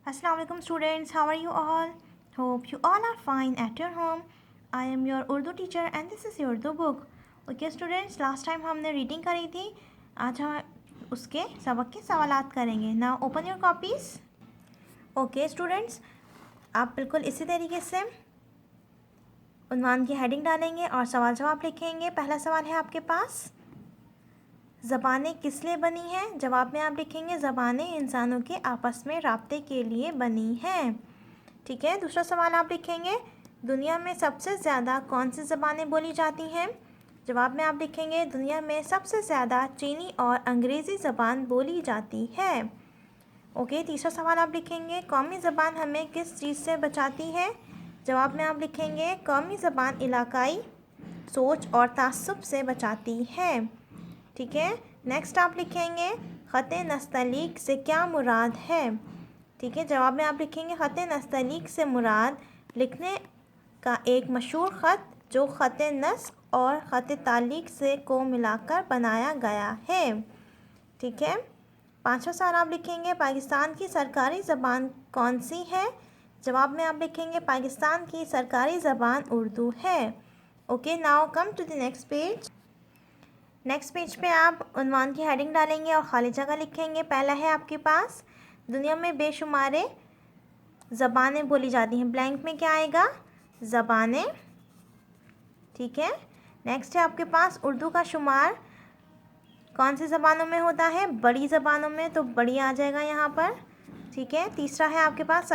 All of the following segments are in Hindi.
Assalamualaikum students, how are you all? Hope you all are fine at your home. I am your Urdu teacher and this is your Urdu book. Okay students, last time हमने रीडिंग करी थी, आज हम उसके सबक के सवालात करेंगे. Now open your copies. Okay students, आप बिल्कुल इसी तरीके से उन्वान की हेडिंग डालेंगे और सवाल जवाब लिखेंगे. पहला सवाल है आपके पास, ज़बानें किस लिए बनी हैं? जवाब में आप लिखेंगे ज़बानें इंसानों के आपस में राब्ते के लिए बनी हैं. ठीक है. दूसरा सवाल आप लिखेंगे दुनिया में सबसे ज़्यादा कौन सी ज़बानें बोली जाती हैं? जवाब में आप लिखेंगे दुनिया में सबसे ज़्यादा चीनी और अंग्रेज़ी ज़बान बोली जाती है. ओके. तीसरा सवाल आप लिखेंगे कौमी ज़बान हमें किस चीज़ से बचाती है? जवाब में आप लिखेंगे कौमी ज़बान इलाकाई सोच और तासुब से बचाती है. ठीक है. नेक्स्ट आप लिखेंगे ख़त नस्तलीक से क्या मुराद है? ठीक है. जवाब में आप लिखेंगे ख़त नस्तलीक से मुराद लिखने का एक मशहूर ख़त जो ख़त नस्ख और ख़त तालीक से को मिलाकर बनाया गया है. ठीक है. पांचवा सवाल आप लिखेंगे पाकिस्तान की सरकारी ज़बान कौन सी है? जवाब में आप लिखेंगे पाकिस्तान की सरकारी ज़बान उर्दू है. Okay. Now come to the next page. Next page पे आप उन्वान की हेडिंग डालेंगे और खाली जगह लिखेंगे. पहला है आपके पास दुनिया में बेशुमारे ज़बानें बोली जाती हैं. ब्लैंक में क्या आएगा? ज़बानें. ठीक है. नेक्स्ट है आपके पास उर्दू का शुमार कौन सी ज़बानों में होता है? बड़ी ज़बानों में, तो बड़ी आ जाएगा यहाँ पर. ठीक है. तीसरा है आपके पास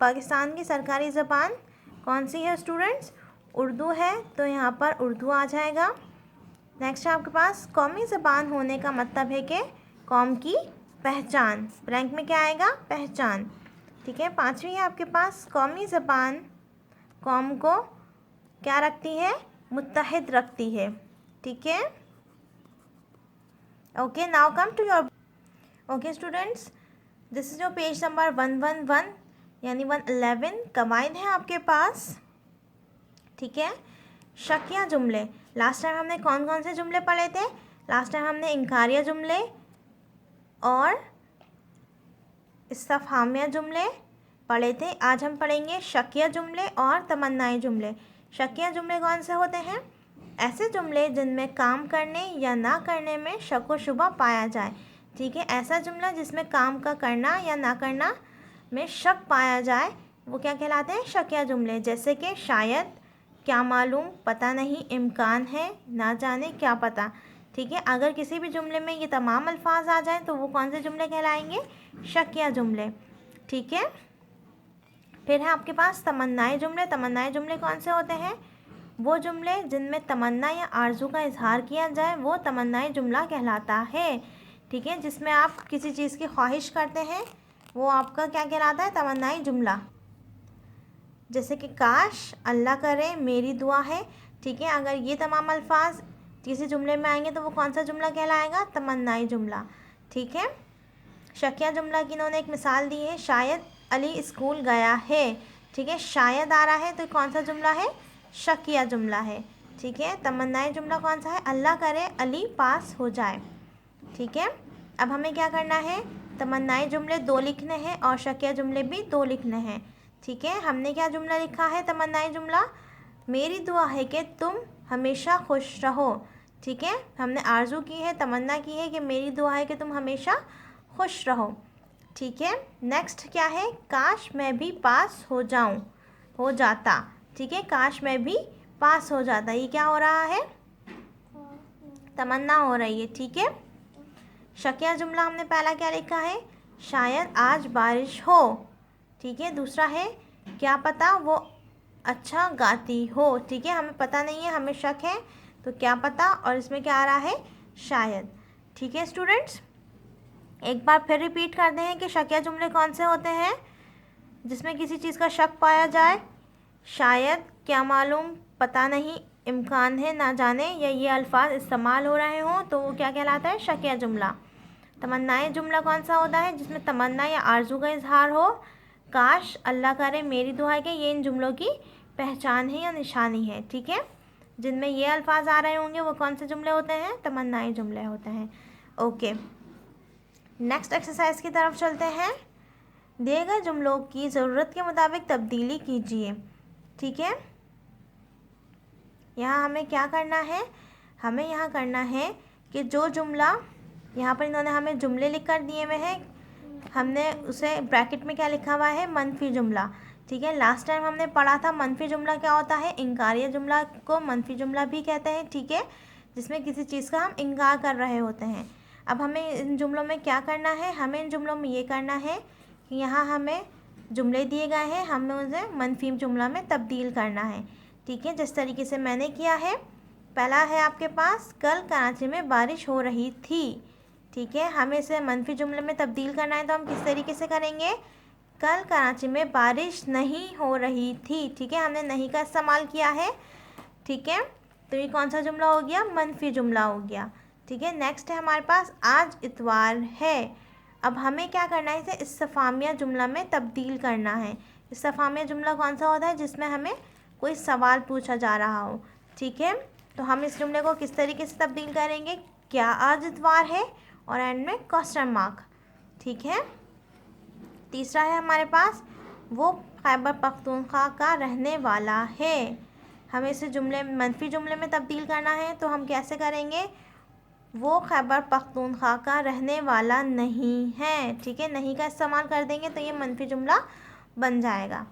पाकिस्तान की सरकारी ज़बान कौन सी है स्टूडेंट्स? उर्दू है, तो यहाँ पर उर्दू आ जाएगा. नेक्स्ट है आपके पास कौमी ज़बान होने का मतलब है कि कौम की पहचान. ब्लैंक में क्या आएगा? पहचान. ठीक है. पांचवी है आपके पास कौमी ज़बान कौम को क्या रखती है? मुत्तहिद रखती है. ठीक है. Okay. Now come to your. Okay students, this is your page number 111 यानी 111. कवायद है आपके पास. ठीक है. शकिया जुमले. लास्ट टाइम हमने कौन कौन से जुमले पढ़े थे? लास्ट टाइम हमने इनकारिया जुमले और इस्तफहामिया जुमले पढ़े थे. आज हम पढ़ेंगे शकिया जुमले और तमन्नाई जुमले. शकिया जुमले कौन से होते हैं? ऐसे जुमले जिनमें काम करने या ना करने में शक व शुबा पाया जाए. ठीक है. ऐसा जुमला जिसमें काम का करना या ना करना में शक पाया जाए वो क्या कहलाते हैं? शकिया जुमले. जैसे कि शायद, क्या मालूम, पता नहीं, इम्कान है, ना जाने, क्या पता. ठीक है. अगर किसी भी जुमले में ये तमाम अल्फाज आ जाएं तो वो कौन से जुमले कहलाएंगे? शकिया जुमले. ठीक है. फिर है आपके पास तमन्नाई जुमले. तमन्नाई जुमले कौन से होते हैं? वो जुमले जिनमें तमन्ना या आरजू का इजहार किया जाए वो तमन्नाई जुमला कहलाता है. ठीक है. जिसमें आप किसी चीज़ की ख्वाहिश करते हैं वो आपका क्या कहलाता है? तमन्नाई जुमला. जैसे कि काश, अल्लाह करे, मेरी दुआ है. ठीक है. अगर ये तमाम अल्फाज किसी जुमले में आएंगे तो वो कौन सा जुमला कहलाएगा? तमन्नाई जुमला. ठीक है. शकिया जुमला की इन्होंने एक मिसाल दी है, शायद अली स्कूल गया है. ठीक है. शायद आ रहा है तो कौन सा जुमला है? शकिया जुमला है. ठीक है. तमन्नाई जुमला कौन सा है? अल्लाह करे अली पास हो जाए. ठीक है. अब हमें क्या करना है? तमन्नाई जुमले 2 लिखने हैं और शकिया जुमले भी 2 लिखने हैं. ठीक है. हमने क्या जुमला लिखा है? तमन्नाई जुमला, मेरी दुआ है कि तुम हमेशा खुश रहो. ठीक है. हमने आरजू की है, तमन्ना की है कि मेरी दुआ है कि तुम हमेशा खुश रहो. ठीक है. नेक्स्ट क्या है? काश मैं भी पास हो जाऊं, हो जाता. ठीक है. काश मैं भी पास हो जाता. ये क्या हो रहा है? तमन्ना हो रही है. ठीक है. शकिया जुमला हमने पहला क्या लिखा है? शायद आज बारिश हो. ठीक है. दूसरा है क्या पता वो अच्छा गाती हो. ठीक है. हमें पता नहीं है, हमें शक है, तो क्या पता, और इसमें क्या आ रहा है? शायद. ठीक है स्टूडेंट्स, एक बार फिर रिपीट करते हैं कि शकिया जुमले कौन से होते हैं? जिसमें किसी चीज़ का शक पाया जाए, शायद, क्या मालूम, पता नहीं, इम्कान है, ना जाने, या ये अल्फाज इस्तेमाल हो रहे हों तो वो क्या कहलाता है? शकिया जुमला. तमन्नाई जुमला कौन सा होता है? जिसमें तमन्ना या आरजू का इजहार हो. काश, अल्लाह करे, मेरी दुआ है कि ये इन जुमलों की पहचान है या निशानी है. ठीक है. जिनमें ये अल्फाज आ रहे होंगे वो कौन से जुमले होते हैं? तमन्नाई जुमले होते हैं. ओके. नेक्स्ट एक्सरसाइज की तरफ चलते हैं. दिए गए जुमलों की ज़रूरत के मुताबिक तब्दीली कीजिए। ठीक है, यहाँ हमें क्या करना है, हमें यहाँ करना है कि जो जुमला यहाँ पर इन्होंने हमें जुमले लिख कर दिए हुए हैं, हमने उसे ब्रैकेट में क्या लिखा हुआ है, मनफी जुमला। ठीक है, लास्ट टाइम हमने पढ़ा था मनफी जुमला क्या होता है, इनकारिया जुमला को मनफी जुमला भी कहते हैं। ठीक है, जिसमें किसी चीज़ का हम इनकार कर रहे होते हैं। अब हमें इन जुमलों में क्या करना है, हमें इन जुमलों में ये करना है कि यहाँ हमें जुमले दिए गए हैं, हमें उसे मनफी जुमला में तब्दील करना है। ठीक है, जिस तरीके से मैंने किया है, पहला है आपके पास, कल कराची में बारिश हो रही थी। ठीक है, हमें इसे मनफी जुमले में तब्दील करना है, तो हम किस तरीके से करेंगे, कल कराची में बारिश नहीं हो रही थी। ठीक है, हमने नहीं का इस्तेमाल किया है। ठीक है, तो ये कौन सा जुमला हो गया, मनफी जुमला हो गया। ठीक है, नेक्स्ट है हमारे पास, आज इतवार है। अब हमें क्या करना है, इसे इस्तिफामिया जुमला में तब्दील करना है। इस्तिफामिया जुमला कौन सा होता है, जिसमें हमें कोई सवाल पूछा जा रहा हो। ठीक है, तो हम इस जुमले को किस तरीके से तब्दील करेंगे, क्या आज इतवार है, और एंड में क्वेश्चन मार्क। ठीक है, तीसरा है हमारे पास, वो खैबर पख्तूनख्वा का रहने वाला है। हमें इसे जुमले मनफी जुमले में तब्दील करना है, तो हम कैसे करेंगे, वो खैबर पख्तूनख्वा का रहने वाला नहीं है। ठीक है, नहीं का इस्तेमाल कर देंगे तो ये मनफी जुमला बन जाएगा।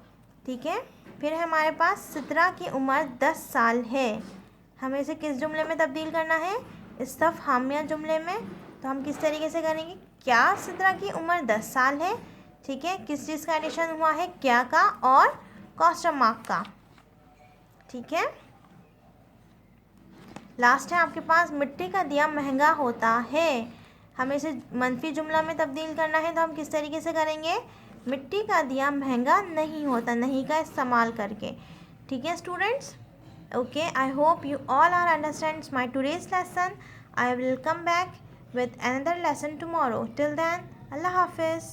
ठीक है, फिर है हमारे पास, सितरा की उम्र 10 साल है। हमें इसे किस जुमले में तब्दील करना है, इस्तिफहामिया जुमले में। तो हम किस तरीके से करेंगे, क्या सितरा की उम्र 10 साल है। ठीक है, किस चीज़ का एडिशन हुआ है, क्या का और क्वेश्चन मार्क का। ठीक है, लास्ट है आपके पास, मिट्टी का दिया महंगा होता है। हमें इसे मनफी जुमला में तब्दील करना है, तो हम किस तरीके से करेंगे, मिट्टी का दिया महंगा नहीं होता, नहीं का इस्तेमाल करके। ठीक है students, okay, I hope you all are understands my today's lesson. I will come back with another lesson tomorrow. Till then, Allah Hafiz.